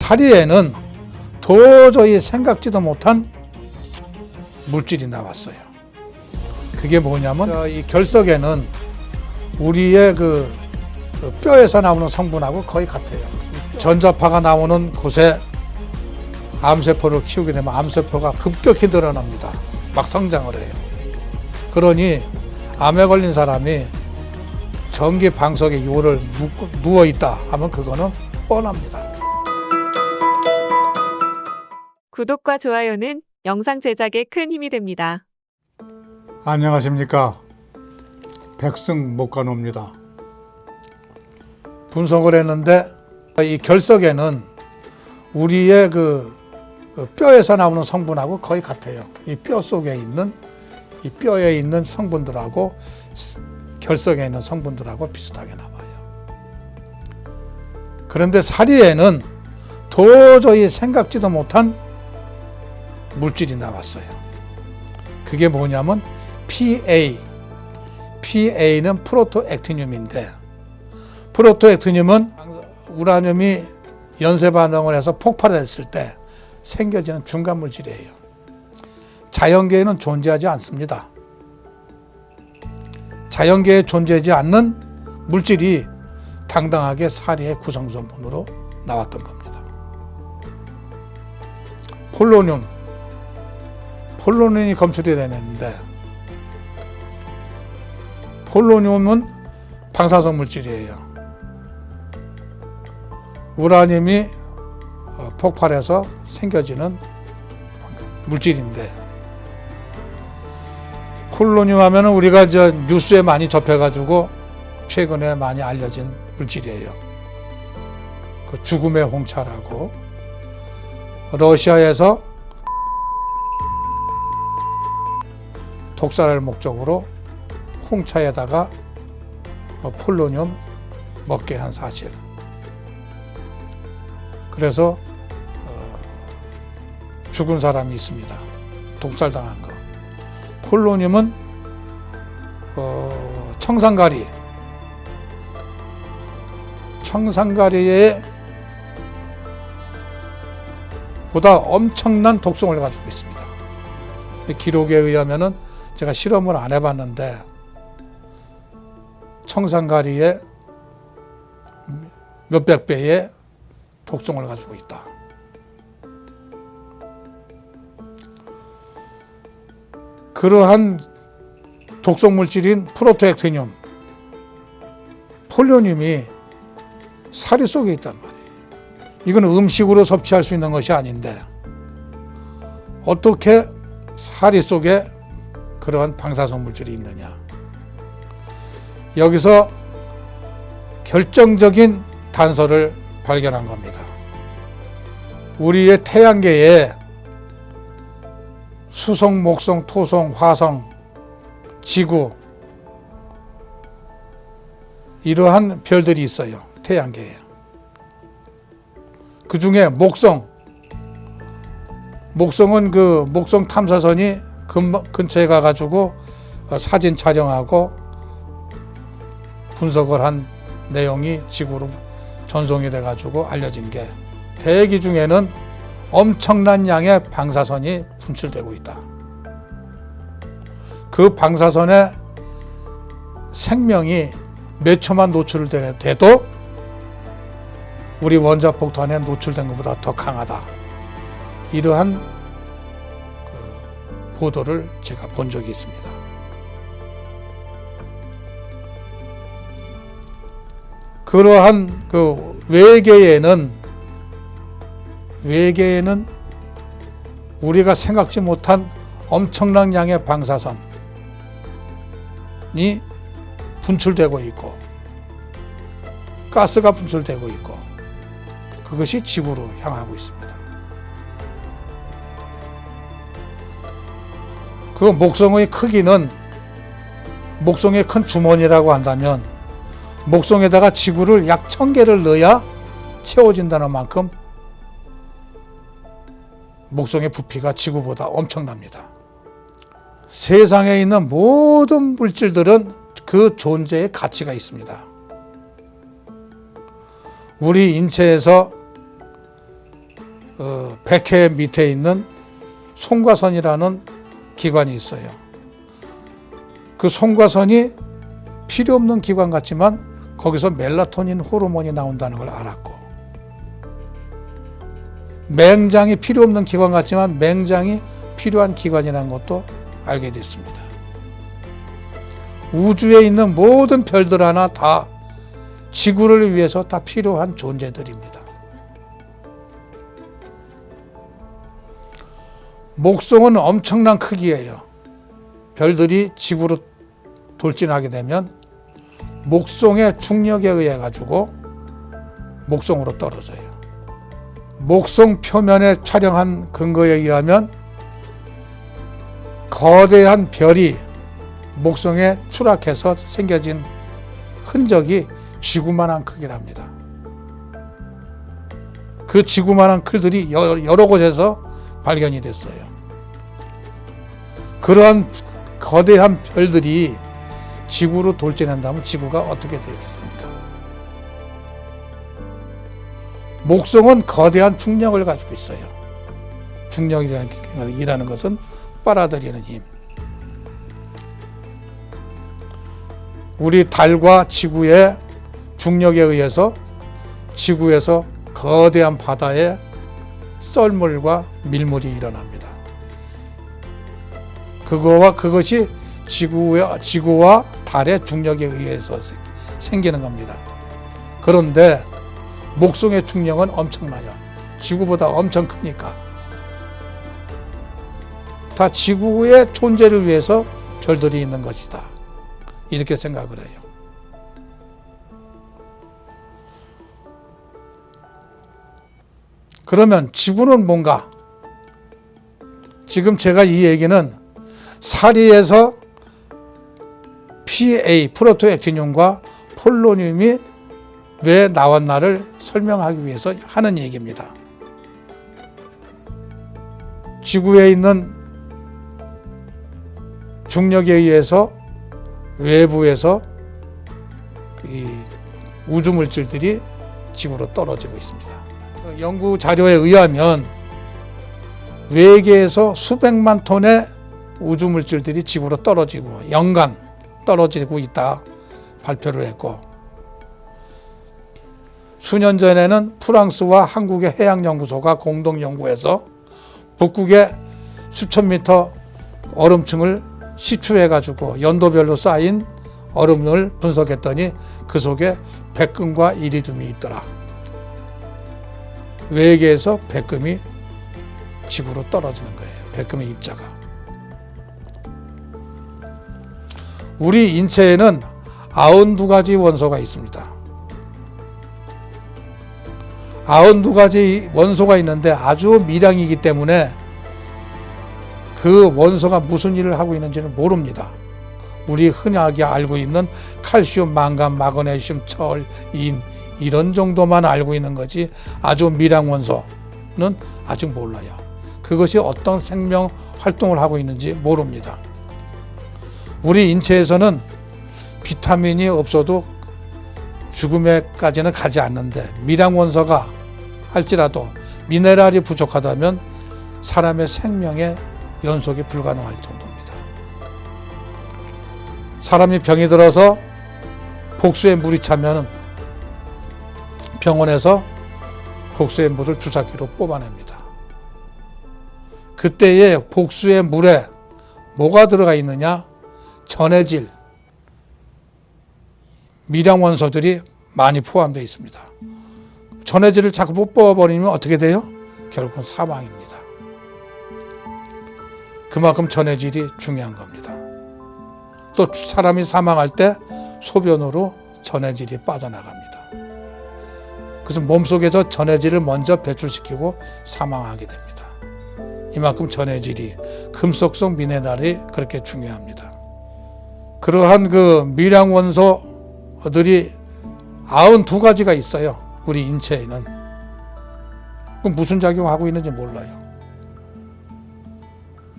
사리에는 도저히 생각지도 못한 물질이 나왔어요. 그게 뭐냐면 이 결석에는 우리의 그 뼈에서 나오는 성분하고 거의 같아요. 전자파가 나오는 곳에 암세포를 키우게 되면 암세포가 급격히 늘어납니다. 막 성장을 해요. 그러니 암에 걸린 사람이 전기 방석에 요를 누워 있다 하면 그거는 뻔합니다. 구독과 좋아요는 영상 제작에 큰 힘이 됩니다. 안녕하십니까. 백승목간호입니다. 분석을 했는데 이 결석에는 우리의 그 뼈에서 나오는 성분하고 거의 같아요. 이 뼈 속에 있는 이 뼈에 있는 성분들하고 결석에 있는 성분들하고 비슷하게 남아요. 그런데 사리에는 도저히 생각지도 못한 물질이 나왔어요. 그게 뭐냐면 PA는 프로토액티늄인데, 프로토액티늄은 우라늄이 연쇄 반응을 해서 폭발했을 때 생겨지는 중간 물질이에요. 자연계에는 존재하지 않습니다. 자연계에 존재하지 않는 물질이 당당하게 사리의 구성성분으로 나왔던 겁니다. 폴로늄이 검출이 되는데, 폴로늄은 방사성 물질이에요. 우라늄이 폭발해서 생겨지는 물질인데, 폴로늄 하면은 우리가 뉴스에 많이 접해가지고 최근에 많이 알려진 물질이에요. 그 죽음의 홍차라고, 러시아에서 독살할 목적으로 홍차에다가 폴로늄 먹게 한 사실. 그래서 죽은 사람이 있습니다. 독살당한 거. 폴로늄은 청산가리에 보다 엄청난 독성을 가지고 있습니다. 기록에 의하면은 제가 실험을 안 해봤는데 청산가리의 몇백 배의 독성을 가지고 있다. 그러한 독성 물질인 프로토액티늄, 폴로늄이 사리 속에 있단 말이에요. 이건 음식으로 섭취할 수 있는 것이 아닌데 어떻게 사리 속에 그러한 방사성 물질이 있느냐. 여기서 결정적인 단서를 발견한 겁니다. 우리의 태양계에 수성, 목성, 토성, 화성, 지구, 이러한 별들이 있어요. 태양계에. 그 중에 목성은 그 목성 탐사선이 근처에 가가지고 사진 촬영하고 분석을 한 내용이 지구로 전송이 돼가지고 알려진 게, 대기 중에는 엄청난 양의 방사선이 분출되고 있다. 그 방사선에 생명이 몇 초만 노출돼도 우리 원자폭탄에 노출된 것보다 더 강하다. 이러한 보도를 제가 본 적이 있습니다. 그러한 그 외계에는 우리가 생각지 못한 엄청난 양의 방사선이 분출되고 있고 가스가 분출되고 있고 그것이 지구로 향하고 있습니다. 그 목성의 크기는, 목성의 큰 주머니라고 한다면 목성에다가 지구를 약 1000개를 넣어야 채워진다는 만큼 목성의 부피가 지구보다 엄청납니다. 세상에 있는 모든 물질들은 그 존재의 가치가 있습니다. 우리 인체에서 백회 밑에 있는 송과선이라는 기관이 있어요. 그 송과선이 필요 없는 기관 같지만 거기서 멜라토닌 호르몬이 나온다는 걸 알았고, 맹장이 필요 없는 기관 같지만 맹장이 필요한 기관이라는 것도 알게 됐습니다. 우주에 있는 모든 별들 하나 다 지구를 위해서 다 필요한 존재들입니다. 목성은 엄청난 크기예요. 별들이 지구로 돌진하게 되면 목성의 중력에 의해 가지고 목성으로 떨어져요. 목성 표면에 촬영한 근거에 의하면 거대한 별이 목성에 추락해서 생겨진 흔적이 지구만한 크기랍니다. 그 지구만한 클들이 여러 곳에서 발견이 됐어요. 그러한 거대한 별들이 지구로 돌진한다면 지구가 어떻게 되겠습니까? 목성은 거대한 중력을 가지고 있어요. 중력이라는 것은 빨아들이는 힘. 우리 달과 지구의 중력에 의해서 지구에서 거대한 바다에 썰물과 밀물이 일어납니다. 그것이 지구와 달의 중력에 의해서 생기는 겁니다. 그런데 목성의 중력은 엄청나요. 지구보다 엄청 크니까. 다 지구의 존재를 위해서 별들이 있는 것이다. 이렇게 생각을 해요. 그러면 지구는 뭔가? 지금 제가 이 얘기는 사리에서 PA, 프로토액티늄과 폴로늄이 왜 나왔나를 설명하기 위해서 하는 얘기입니다. 지구에 있는 중력에 의해서 외부에서 이 우주 물질들이 지구로 떨어지고 있습니다. 연구 자료에 의하면 외계에서 수백만 톤의 우주 물질들이 지구로 떨어지고 연간 떨어지고 있다 발표를 했고, 수년 전에는 프랑스와 한국의 해양연구소가 공동 연구해서 북극의 수천 미터 얼음층을 시추해가지고 연도별로 쌓인 얼음을 분석했더니 그 속에 백금과 이리듐이 있더라. 외계에서 백금이 지구로 떨어지는 거예요. 백금의 입자가. 우리 인체에는 92가지 원소가 있습니다. 92가지 원소가 있는데 아주 미량이기 때문에 그 원소가 무슨 일을 하고 있는지는 모릅니다. 우리 흔하게 알고 있는 칼슘, 망간, 마그네슘, 철, 인 이런 정도만 알고 있는 거지 아주 미량 원소는 아직 몰라요. 그것이 어떤 생명 활동을 하고 있는지 모릅니다. 우리 인체에서는 비타민이 없어도 죽음에까지는 가지 않는데 미량 원소가 할지라도 미네랄이 부족하다면 사람의 생명의 연속이 불가능할 정도입니다. 사람이 병이 들어서 복수에 물이 차면 병원에서 복수의 물을 주사기로 뽑아냅니다. 그때의 복수의 물에 뭐가 들어가 있느냐? 전해질, 미량 원소들이 많이 포함되어 있습니다. 전해질을 자꾸 뽑아버리면 어떻게 돼요? 결국은 사망입니다. 그만큼 전해질이 중요한 겁니다. 또 사람이 사망할 때 소변으로 전해질이 빠져나갑니다. 그래서 몸속에서 전해질을 먼저 배출시키고 사망하게 됩니다. 이만큼 전해질이, 금속 속 미네랄이 그렇게 중요합니다. 그러한 그 미량 원소들이 92가지가 있어요. 우리 인체에는. 그럼 무슨 작용하고 있는지 몰라요.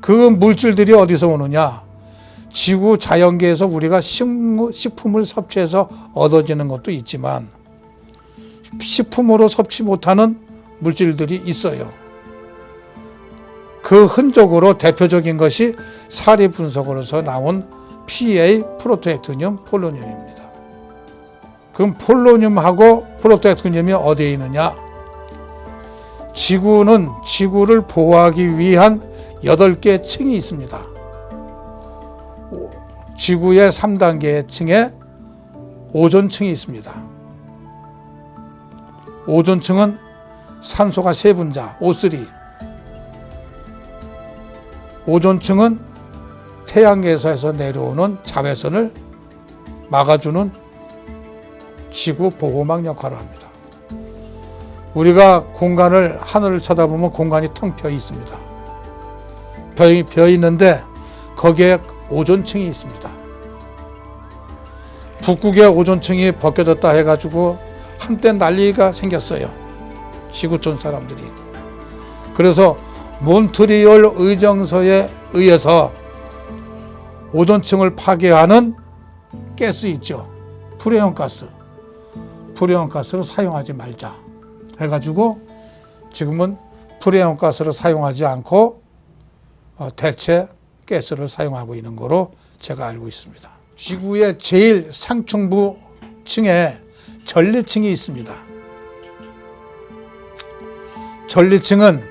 그 물질들이 어디서 오느냐? 지구 자연계에서 우리가 식품을 섭취해서 얻어지는 것도 있지만 식품으로 섭취 못하는 물질들이 있어요. 그 흔적으로 대표적인 것이 사리 분석으로서 나온 PA 프로토액티늄 폴로늄입니다. 그럼 폴로늄하고 프로토액티늄이 어디에 있느냐? 지구는 지구를 보호하기 위한 8개의 층이 있습니다. 지구의 3단계의 층에 오존층이 있습니다. 오존층은 산소가 3분자 O3. 오존층은 태양계에서 내려오는 자외선을 막아주는 지구 보호막 역할을 합니다. 우리가 하늘을 쳐다보면 공간이 텅 비어 있습니다. 비어 있는데 거기에 오존층이 있습니다. 북극의 오존층이 벗겨졌다 해가지고 한때 난리가 생겼어요. 지구촌 사람들이. 그래서 몬트리올 의정서에 의해서 오존층을 파괴하는 가스 있죠. 프레온가스. 프레온가스를 사용하지 말자 해가지고 지금은 프레온가스를 사용하지 않고 대체 가스를 사용하고 있는 거로 제가 알고 있습니다. 지구의 제일 상층부 층에 전리층이 있습니다. 전리층은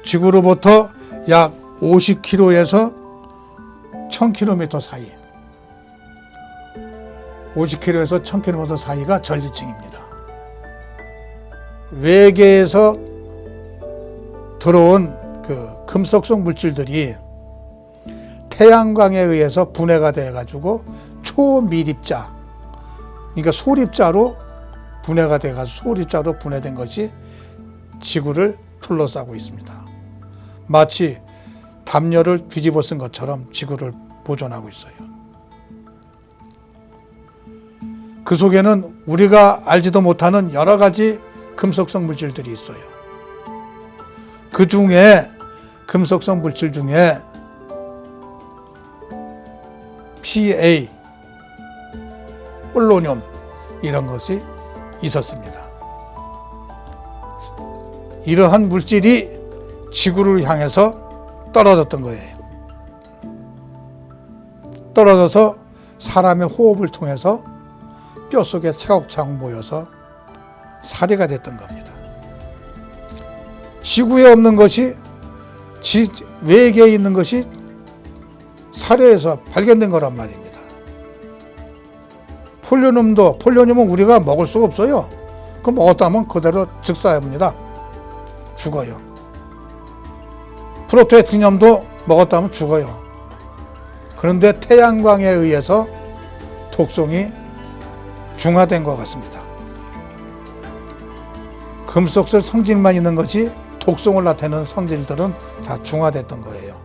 지구로부터 약 50km에서 1000km 사이, 50km에서 1000km 사이가 전리층입니다. 외계에서 들어온 그 금속성 물질들이 태양광에 의해서 분해가 돼가지고 초미립자, 그러니까 소립자로 분해가 돼가지고 소립자로 분해된 것이 지구를 둘러싸고 있습니다. 마치 담요를 뒤집어 쓴 것처럼 지구를 보존하고 있어요. 그 속에는 우리가 알지도 못하는 여러 가지 금속성 물질들이 있어요. 그 중에 금속성 물질 중에 PA, 폴로늄 이런 것이 있었습니다. 이러한 물질이 지구를 향해서 떨어졌던 거예요. 떨어져서 사람의 호흡을 통해서 뼛속에 차곡차곡 모여서 사리가 됐던 겁니다. 지구에 없는 것이 외계에 있는 것이 사례에서 발견된 거란 말입니다. 폴로늄은 우리가 먹을 수가 없어요. 그 먹었다면 그대로 즉사합니다. 죽어요. 프로토액티늄도 먹었다면 죽어요. 그런데 태양광에 의해서 독성이 중화된 것 같습니다. 금속성 성질만 있는 것이 독성을 나타내는 성질들은 다 중화됐던 거예요.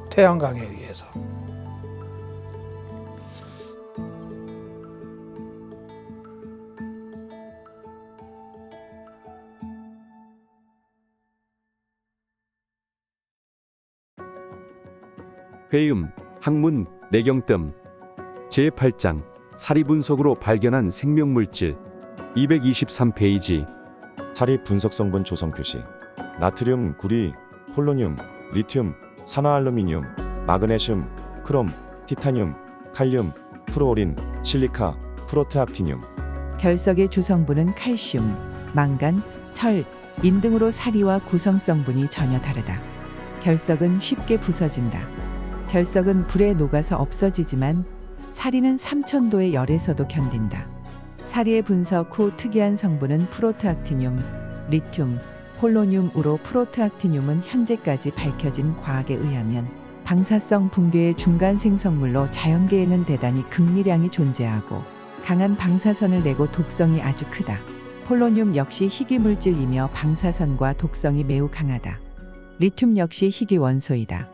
태양광에 의해서. 회음, 학문, 내경뜸 제8장 사리 분석으로 발견한 생명물질 223페이지 사리 분석 성분 조성 표시. 나트륨, 구리, 폴로늄, 리튬, 산화알루미늄, 마그네슘, 크롬, 티타늄, 칼륨, 프루오린, 실리카, 프로트악티늄. 결석의 주성분은 칼슘, 망간, 철, 인 등으로 사리와 구성성분이 전혀 다르다. 결석은 쉽게 부서진다. 결석은 불에 녹아서 없어지지만 사리는 3000도의 열에서도 견딘다. 사리의 분석 후 특이한 성분은 프로트악티늄, 리튬, 폴로늄으로 프로트악티늄은 현재까지 밝혀진 과학에 의하면 방사성 붕괴의 중간 생성물로 자연계에는 대단히 극미량이 존재하고 강한 방사선을 내고 독성이 아주 크다. 폴로늄 역시 희귀물질이며 방사선과 독성이 매우 강하다. 리튬 역시 희귀 원소이다.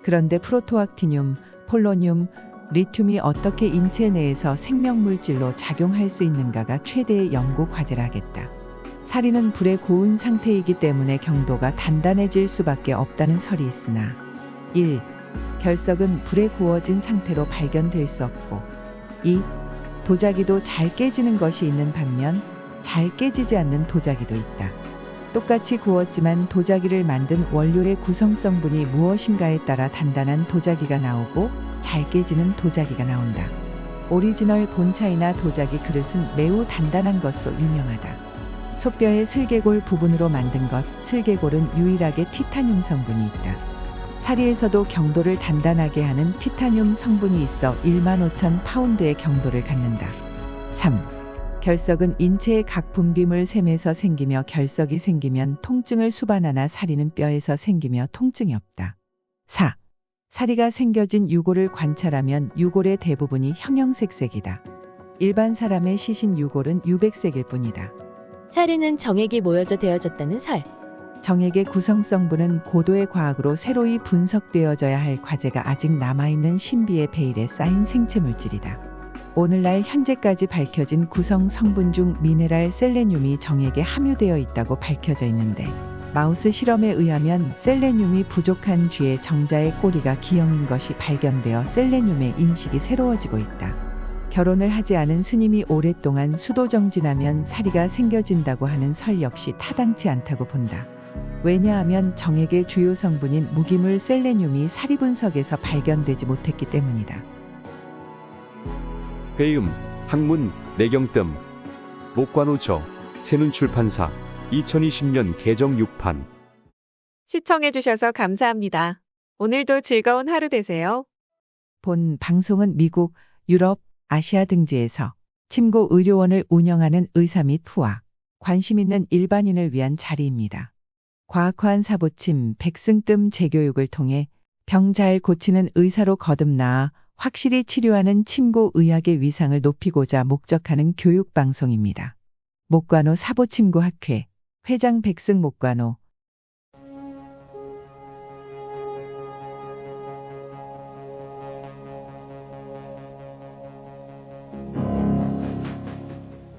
그런데 프로토악티늄, 폴로늄, 리튬이 어떻게 인체 내에서 생명물질로 작용할 수 있는가가 최대의 연구 과제라겠다. 사리는 불에 구운 상태이기 때문에 경도가 단단해질 수밖에 없다는 설이 있으나 1. 결석은 불에 구워진 상태로 발견될 수 없고 2. 도자기도 잘 깨지는 것이 있는 반면 잘 깨지지 않는 도자기도 있다. 똑같이 구웠지만 도자기를 만든 원료의 구성성분이 무엇인가에 따라 단단한 도자기가 나오고 잘 깨지는 도자기가 나온다. 오리지널 본차이나 도자기 그릇은 매우 단단한 것으로 유명하다. 소뼈의 슬개골 부분으로 만든 것, 슬개골은 유일하게 티타늄 성분이 있다. 사리에서도 경도를 단단하게 하는 티타늄 성분이 있어 15,000파운드의 경도를 갖는다. 3. 결석은 인체의 각 분비물 샘에서 생기며 결석이 생기면 통증을 수반하나 사리는 뼈에서 생기며 통증이 없다. 4. 사리가 생겨진 유골을 관찰하면 유골의 대부분이 형형색색이다. 일반 사람의 시신 유골은 유백색일 뿐이다. 사리는 정액이 모여져 되어졌다는 설. 정액의 구성성분은 고도의 과학으로 새로이 분석되어져야 할 과제가 아직 남아있는 신비의 베일에 쌓인 생체물질이다. 오늘날 현재까지 밝혀진 구성 성분 중 미네랄 셀레늄이 정액에 함유되어 있다고 밝혀져 있는데 마우스 실험에 의하면 셀레늄이 부족한 쥐의 정자의 꼬리가 기형인 것이 발견되어 셀레늄의 인식이 새로워지고 있다. 결혼을 하지 않은 스님이 오랫동안 수도정진하면 사리가 생겨진다고 하는 설 역시 타당치 않다고 본다. 왜냐하면 정액의 주요 성분인 무기물 셀레늄이 사리 분석에서 발견되지 못했기 때문이다. 배음, 학문, 내경뜸. 목관우 저, 새눈출판사. 2020년 개정 6판. 시청해주셔서 감사합니다. 오늘도 즐거운 하루 되세요. 본 방송은 미국, 유럽, 아시아 등지에서 침구 의료원을 운영하는 의사 및 후아, 관심 있는 일반인을 위한 자리입니다. 과학화한 사보침, 백승뜸 재교육을 통해 병 잘 고치는 의사로 거듭나아 확실히 치료하는 침구 의학의 위상을 높이고자 목적하는 교육 방송입니다. 목관호 사보침구 학회, 회장 백승 목관호.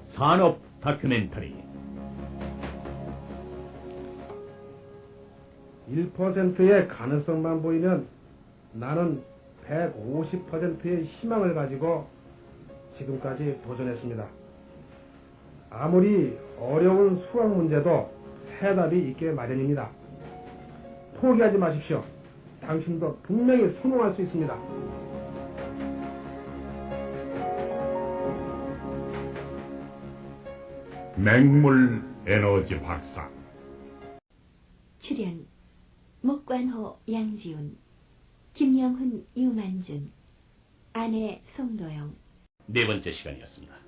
산업 다큐멘터리 1%의 가능성만 보이면 나는 150%의 희망을 가지고 지금까지 도전했습니다. 아무리 어려운 수학 문제도 해답이 있게 마련입니다. 포기하지 마십시오. 당신도 분명히 성공할 수 있습니다. 맹물 에너지 박사 출연 목관호 양지훈, 김영훈 유만준, 아내 송도영. 네 번째 시간이었습니다.